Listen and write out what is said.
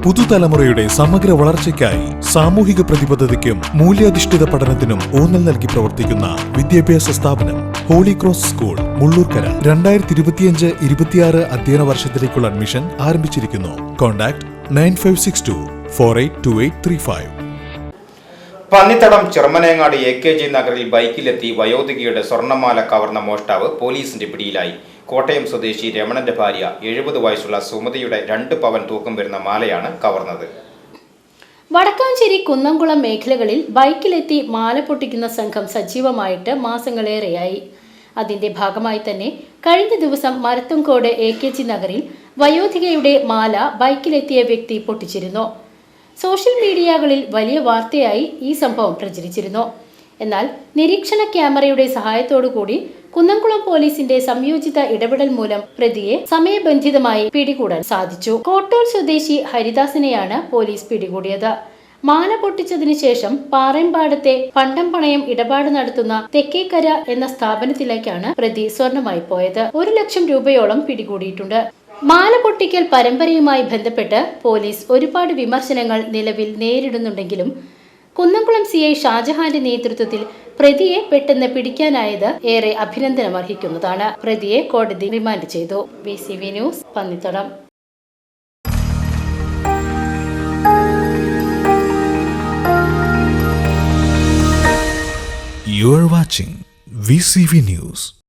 പുതുതലമുറയുടെ സമഗ്ര വളർച്ചയ്ക്കായി സാമൂഹിക പ്രതിബദ്ധതയ്ക്കും മൂല്യാധിഷ്ഠിത പഠനത്തിനും ഊന്നൽ നൽകി പ്രവർത്തിക്കുന്ന വിദ്യാഭ്യാസ സ്ഥാപനം ഹോളി ക്രോസ് സ്കൂൾ മുള്ളൂർക്കര 2025-26 അധ്യയന വർഷത്തിലേക്കുള്ള അഡ്മിഷൻ ആരംഭിച്ചിരിക്കുന്നു. കോൺടാക്ട് 9562482835. പന്നിത്തടം ചെറുമനേങ്ങാട് AKG നഗറിൽ ബൈക്കിലെത്തി വയോധികയുടെ സ്വർണ്ണമാല കവർന്ന മോഷ്ടാവ് പോലീസിന്റെ പിടിയിലായി. കോട്ടയം സ്വദേശി രമണന്റെ ഭാര്യ 70 വയസ്സുള്ള സുമതിയുടെ 2 പവൻ തൂക്കം വരുന്ന മാലയാണ് കവർന്നത്. വടക്കാഞ്ചേരി കുന്നംകുളം മേഖലകളിൽ ബൈക്കിലെത്തി മാല പൊട്ടിക്കുന്ന സംഘം സജീവമായിട്ട് മാസങ്ങളേറെയായി. അതിന്റെ ഭാഗമായി തന്നെ കഴിഞ്ഞ ദിവസം മരത്തുംകോട് AKG നഗറിൽ വയോധികയുടെ മാല ബൈക്കിലെത്തിയ വ്യക്തി പൊട്ടിച്ചിരുന്നു. സോഷ്യൽ മീഡിയകളിൽ വലിയ വാർത്തയായി ഈ സംഭവം പ്രചരിച്ചിരുന്നു. എന്നാൽ നിരീക്ഷണ ക്യാമറയുടെ സഹായത്തോടുകൂടി കുന്നംകുളം പോലീസിന്റെ സംയോജിത ഇടപെടൽ മൂലം പ്രതിയെ സമയബന്ധിതമായി പിടികൂടാൻ സാധിച്ചു. കോട്ടൂർ സ്വദേശി ഹരിദാസിനെയാണ് പോലീസ് പിടികൂടിയത്. മാല പൊട്ടിച്ചതിനു ശേഷം പാറേമ്പാടത്തെ പണ്ടം പണയം ഇടപാട് നടത്തുന്ന തെക്കേക്കര എന്ന സ്ഥാപനത്തിലേക്കാണ് പ്രതി സ്വർണമായി പോയത്. 1 ലക്ഷം രൂപയോളം പിടികൂടിയിട്ടുണ്ട്. മാല പൊട്ടിക്കൽ പരമ്പരയുമായി ബന്ധപ്പെട്ട് പോലീസ് ഒരുപാട് വിമർശനങ്ങൾ നിലവിൽ നേരിടുന്നുണ്ടെങ്കിലും കുന്നംകുളം CI ഷാജഹാന്റെ നേതൃത്വത്തിൽ പ്രതിയെ പെട്ടെന്ന് പിടിക്കാനായത് ഏറെ അഭിനന്ദനമർഹിക്കുന്നതാണ്. പ്രതിയെ കോടതി റിമാൻഡ് ചെയ്തു. VCV news, Pannithadam. You are watching VCV News.